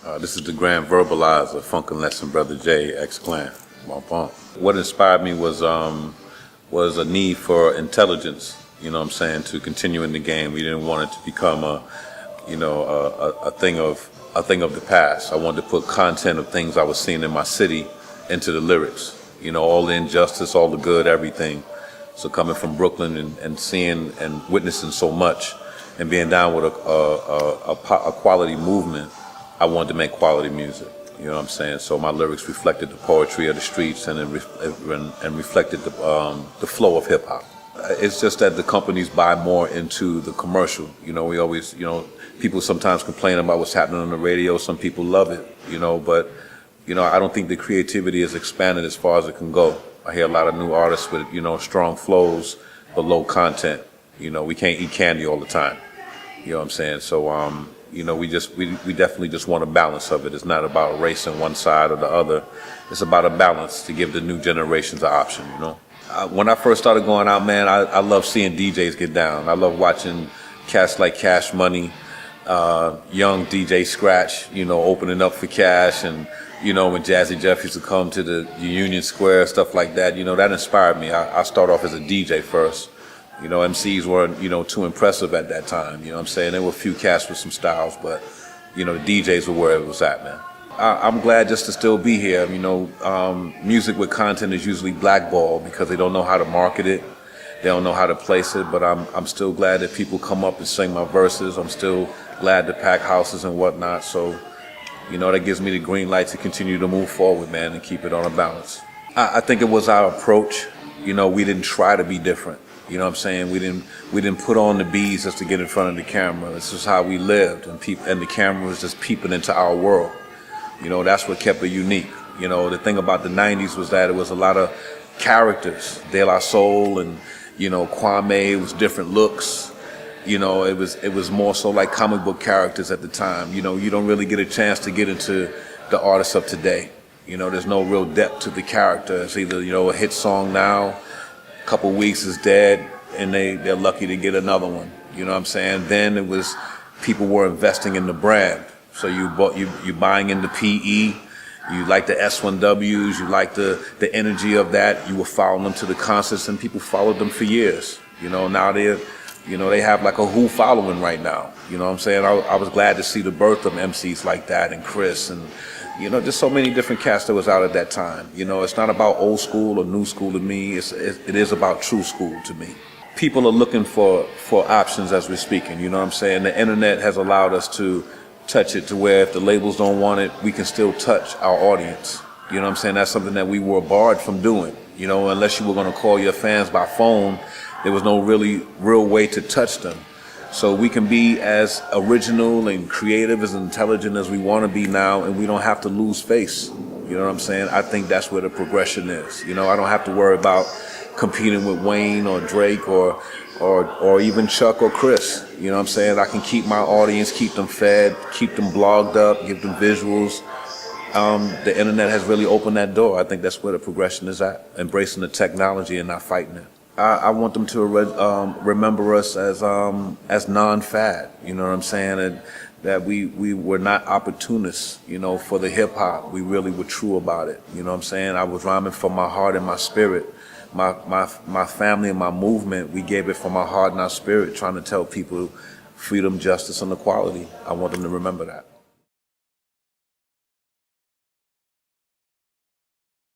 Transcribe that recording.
This is the Grand Verbalizer, Funkin' Lesson Brother J, X-Clan. Bump, bump. What inspired me was a need for intelligence, you know what I'm saying, to continue in the game. We didn't want it to become a thing of the past. I wanted to put content of things I was seeing in my city into the lyrics. You know, all the injustice, all the good, everything. So coming from Brooklyn and seeing and witnessing so much and being down with a quality movement, I wanted to make quality music. You know what I'm saying? So my lyrics reflected the poetry of the streets and reflected the flow of hip hop. It's just that the companies buy more into the commercial. You know, we always, you know, people sometimes complain about what's happening on the radio. Some people love it, you know, but, you know, I don't think the creativity is expanded as far as it can go. I hear a lot of new artists with, you know, strong flows, but low content. You know, we can't eat candy all the time. You know what I'm saying? So, you know, we definitely just want a balance of it. It's not about racing one side or the other. It's about a balance to give the new generations an option, you know? When I first started going out, man, I love seeing DJs get down. I love watching cats like Cash Money, young DJ Scratch, you know, opening up for Cash, and, you know, when Jazzy Jeff used to come to the Union Square, stuff like that, you know, that inspired me. I started off as a DJ first. You know, MCs weren't, you know, too impressive at that time, you know what I'm saying? There were a few cats with some styles, but, you know, the DJs were where it was at, man. I'm glad just to still be here. You know, music with content is usually blackballed because they don't know how to market it. They don't know how to place it, but I'm still glad that people come up and sing my verses. I'm still glad to pack houses and whatnot. So, you know, that gives me the green light to continue to move forward, man, and keep it on a balance. I think it was our approach. You know, we didn't try to be different. You know what I'm saying? We didn't put on the beads just to get in front of the camera. This is how we lived, and the camera was just peeping into our world. You know, that's what kept it unique. You know, the thing about the 90s was that it was a lot of characters. De La Soul and, you know, Kwame was different looks. You know, it was more so like comic book characters at the time. You know, you don't really get a chance to get into the artists of today. You know, there's no real depth to the character. It's either, you know, a hit song now, a couple weeks is dead, and they're lucky to get another one. You know what I'm saying? Then it was people were investing in the brand. So you buying into PE, you like the S1Ws, you like the energy of that. You were following them to the concerts, and people followed them for years. You know, now they have like a Who following right now. You know what I'm saying? I was glad to see the birth of MCs like that, and Chris, and, you know, just so many different cats that was out at that time. You know, it's not about old school or new school to me. It is about true school to me. People are looking for options as we're speaking. You know what I'm saying? The internet has allowed us to touch it to where if the labels don't want it, we can still touch our audience. You know what I'm saying? That's something that we were barred from doing. You know, unless you were going to call your fans by phone, there was no real way to touch them. So we can be as original and creative, as intelligent as we want to be now, and we don't have to lose face. You know what I'm saying? I think that's where the progression is. You know, I don't have to worry about competing with Wayne or Drake or even Chuck or Chris. You know what I'm saying? I can keep my audience, keep them fed, keep them blogged up, give them visuals. The internet has really opened that door. I think that's where the progression is at, embracing the technology and not fighting it. I want them to remember us as non-fad. You know what I'm saying? And that we were not opportunists, you know, for the hip hop. We really were true about it. You know what I'm saying? I was rhyming from my heart and my spirit. My family and my movement, we gave it from our heart and our spirit, trying to tell people freedom, justice, and equality. I want them to remember that.